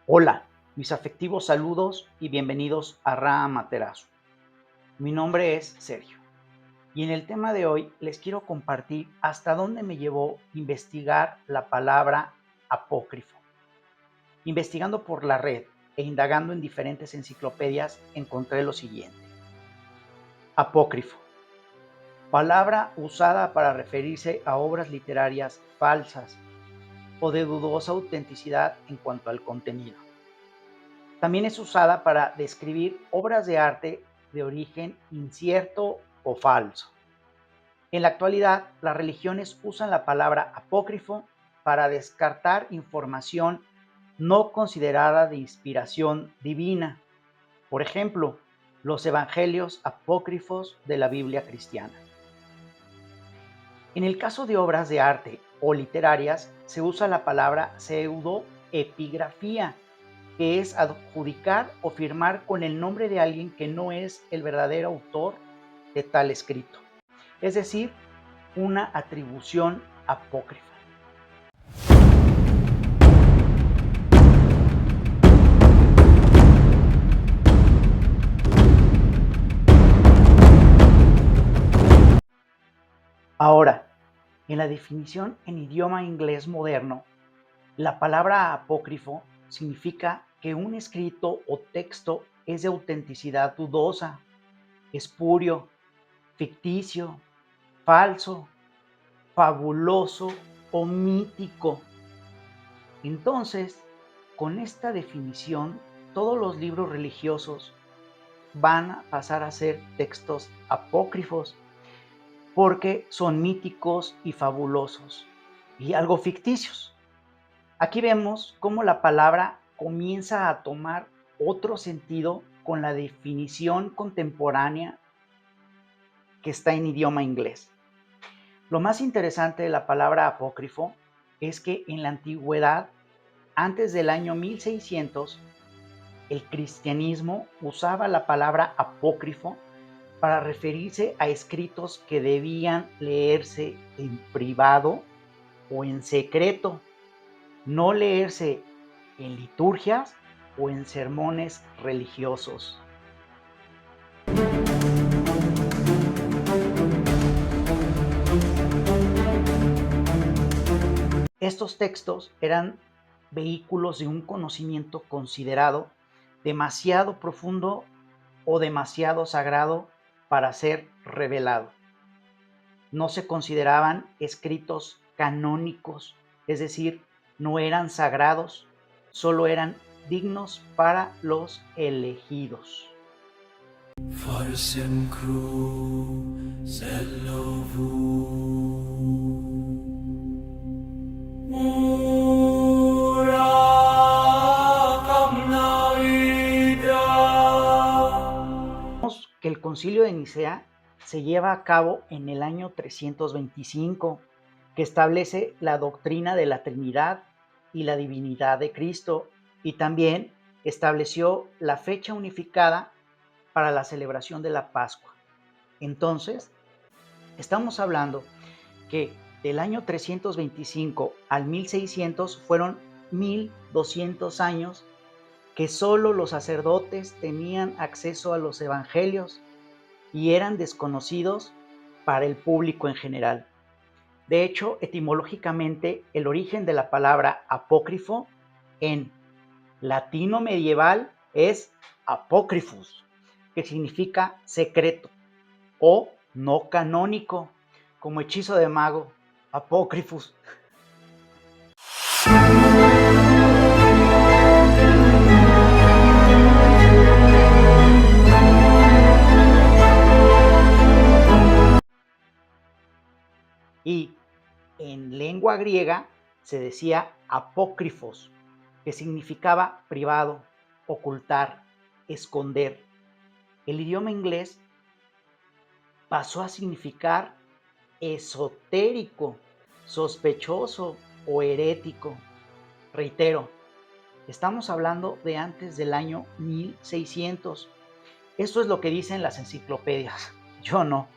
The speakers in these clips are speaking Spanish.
Hola, mis afectivos saludos y bienvenidos a Ra Amaterasu. Mi nombre es Sergio y en el tema de hoy les quiero compartir hasta dónde me llevó investigar la palabra apócrifo. Investigando por la red e indagando en diferentes enciclopedias encontré lo siguiente. Apócrifo, palabra usada para referirse a obras literarias falsas o de dudosa autenticidad en cuanto al contenido. También es usada para describir obras de arte de origen incierto o falso. En la actualidad, las religiones usan la palabra apócrifo para descartar información no considerada de inspiración divina. Por ejemplo, los evangelios apócrifos de la Biblia cristiana. En el caso de obras de arte o literarias, se usa la palabra pseudoepigrafía, que es adjudicar o firmar con el nombre de alguien que no es el verdadero autor de tal escrito, es decir, una atribución apócrifa. Ahora, en la definición en idioma inglés moderno, la palabra apócrifo significa que un escrito o texto es de autenticidad dudosa, espurio, ficticio, falso, fabuloso o mítico. Entonces, con esta definición, todos los libros religiosos van a pasar a ser textos apócrifos porque son míticos y fabulosos y algo ficticios. Aquí vemos cómo la palabra comienza a tomar otro sentido con la definición contemporánea que está en idioma inglés. Lo más interesante de la palabra apócrifo es que en la antigüedad, antes del año 1600, el cristianismo usaba la palabra apócrifo para referirse a escritos que debían leerse en privado o en secreto, no leerse en liturgias o en sermones religiosos. Estos textos eran vehículos de un conocimiento considerado demasiado profundo o demasiado sagrado para ser revelado. No se consideraban escritos canónicos, es decir, no eran sagrados, solo eran dignos para los elegidos. Que el Concilio de Nicea se lleva a cabo en el año 325, que establece la doctrina de la Trinidad y la divinidad de Cristo, y también estableció la fecha unificada para la celebración de la Pascua. Entonces, estamos hablando que del año 325 al 1600 fueron 1200 años que solo los sacerdotes tenían acceso a los evangelios y eran desconocidos para el público en general. De hecho, etimológicamente, el origen de la palabra apócrifo en latino medieval es apócrifus, que significa secreto o no canónico, como hechizo de mago, apócrifus. Y en lengua griega se decía apócrifos, que significaba privado, ocultar, esconder. El idioma inglés pasó a significar esotérico, sospechoso o herético. Reitero, estamos hablando de antes del año 1600. Esto es lo que dicen las enciclopedias, yo no.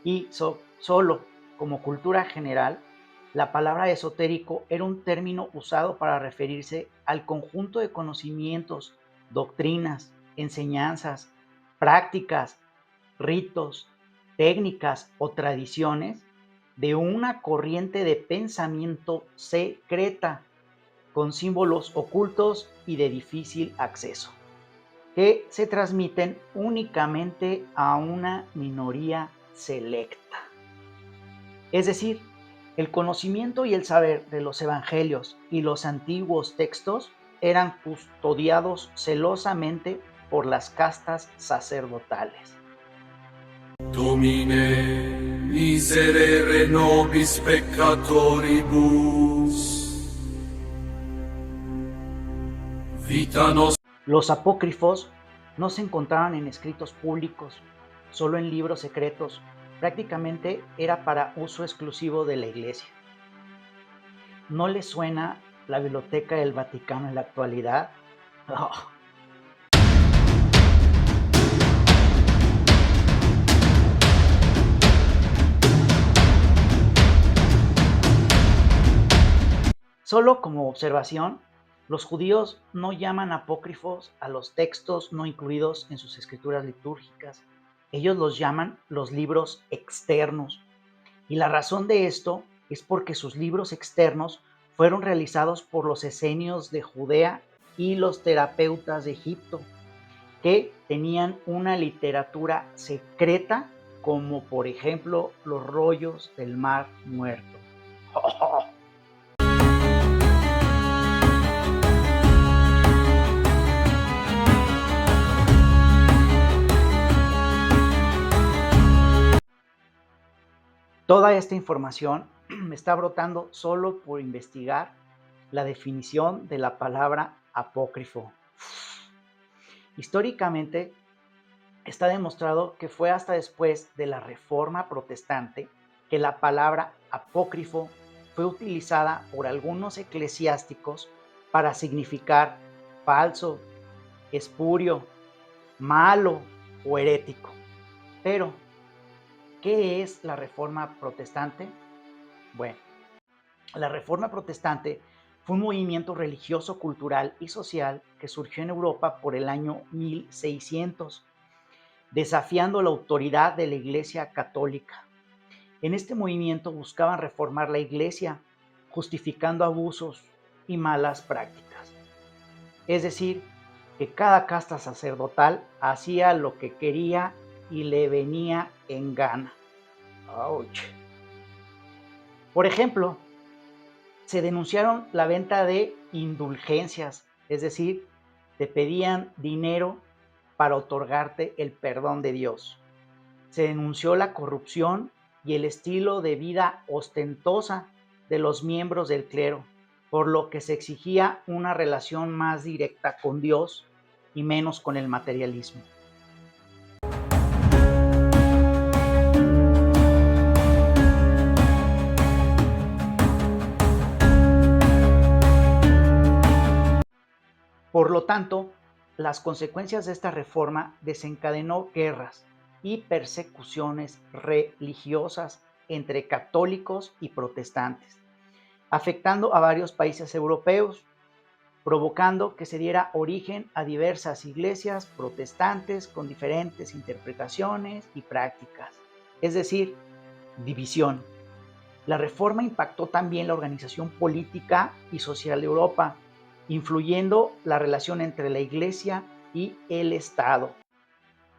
Y solo como cultura general, La palabra esotérico era un término usado para referirse al conjunto de conocimientos, doctrinas, enseñanzas, prácticas, ritos, técnicas o tradiciones de una corriente de pensamiento secreta con símbolos ocultos y de difícil acceso, que se transmiten únicamente a una minoría selecta. Es decir, el conocimiento y el saber de los evangelios y los antiguos textos eran custodiados celosamente por las castas sacerdotales. Domine, miserere nobis peccatoribus, vita nos. Los apócrifos no se encontraban en escritos públicos, solo en libros secretos. Prácticamente era para uso exclusivo de la Iglesia. ¿No les suena la Biblioteca del Vaticano en la actualidad? Oh. Solo como observación, los judíos no llaman apócrifos a los textos no incluidos en sus escrituras litúrgicas. Ellos los llaman los libros externos. Y la razón de esto es porque sus libros externos fueron realizados por los esenios de Judea y los terapeutas de Egipto, que tenían una literatura secreta, como por ejemplo los rollos del Mar Muerto. Toda esta información me está brotando solo por investigar la definición de la palabra apócrifo. Históricamente, está demostrado que fue hasta después de la Reforma Protestante que la palabra apócrifo fue utilizada por algunos eclesiásticos para significar falso, espurio, malo o herético. Pero, ¿qué es la Reforma Protestante? Bueno, la Reforma Protestante fue un movimiento religioso, cultural y social que surgió en Europa por el año 1600, desafiando la autoridad de la Iglesia Católica. En este movimiento buscaban reformar la Iglesia, justificando abusos y malas prácticas. Es decir, que cada casta sacerdotal hacía lo que quería y le venía en gana. ¡Auch! Por ejemplo, se denunciaron la venta de indulgencias, es decir, te pedían dinero para otorgarte el perdón de Dios. Se denunció la corrupción y el estilo de vida ostentosa de los miembros del clero, por lo que se exigía una relación más directa con Dios y menos con el materialismo. Por lo tanto, las consecuencias de esta reforma desencadenó guerras y persecuciones religiosas entre católicos y protestantes, afectando a varios países europeos, provocando que se diera origen a diversas iglesias protestantes con diferentes interpretaciones y prácticas, es decir, división. La reforma impactó también la organización política y social de Europa, influyendo la relación entre la Iglesia y el Estado.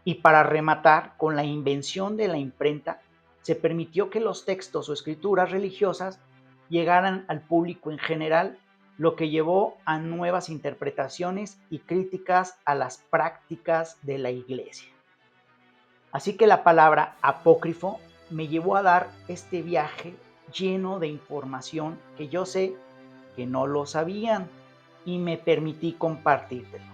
Y para rematar, con la invención de la imprenta, se permitió que los textos o escrituras religiosas llegaran al público en general, lo que llevó a nuevas interpretaciones y críticas a las prácticas de la Iglesia. Así que la palabra apócrifo me llevó a dar este viaje lleno de información que yo sé que no lo sabían y me permití compartírtelo.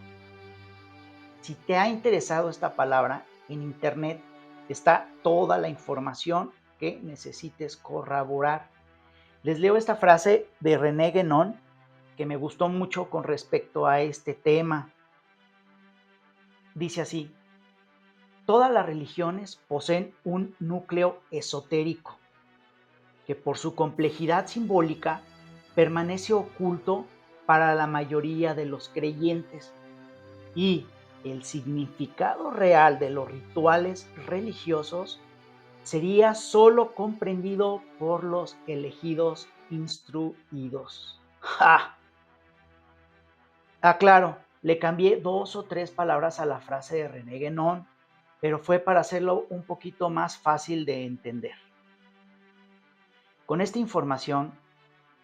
Si te ha interesado esta palabra, en internet está toda la información que necesites corroborar. Les leo esta frase de René Guénon que me gustó mucho con respecto a este tema. Dice así: todas las religiones poseen un núcleo esotérico que por su complejidad simbólica permanece oculto para la mayoría de los creyentes y el significado real de los rituales religiosos sería solo comprendido por los elegidos instruidos. ¡Ja! Claro, le cambié 2 o 3 palabras a la frase de René Guénon, pero fue para hacerlo un poquito más fácil de entender. Con esta información,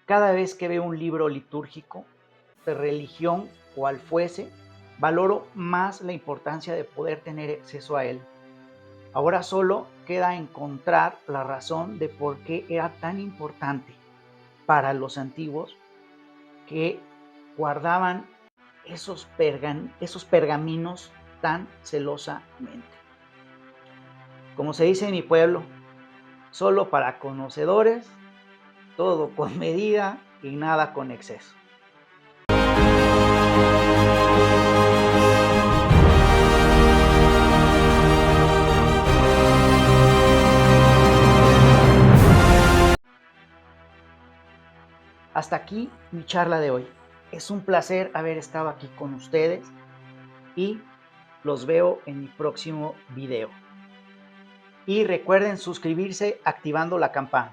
cada vez que veo un libro litúrgico, de religión, cual fuese, valoro más la importancia de poder tener acceso a él. Ahora solo queda encontrar la razón de por qué era tan importante para los antiguos que guardaban esos pergaminos tan celosamente. Como se dice en mi pueblo, solo para conocedores, todo con medida y nada con exceso. Hasta aquí mi charla de hoy. Es un placer haber estado aquí con ustedes y los veo en mi próximo video. Y recuerden suscribirse activando la campana.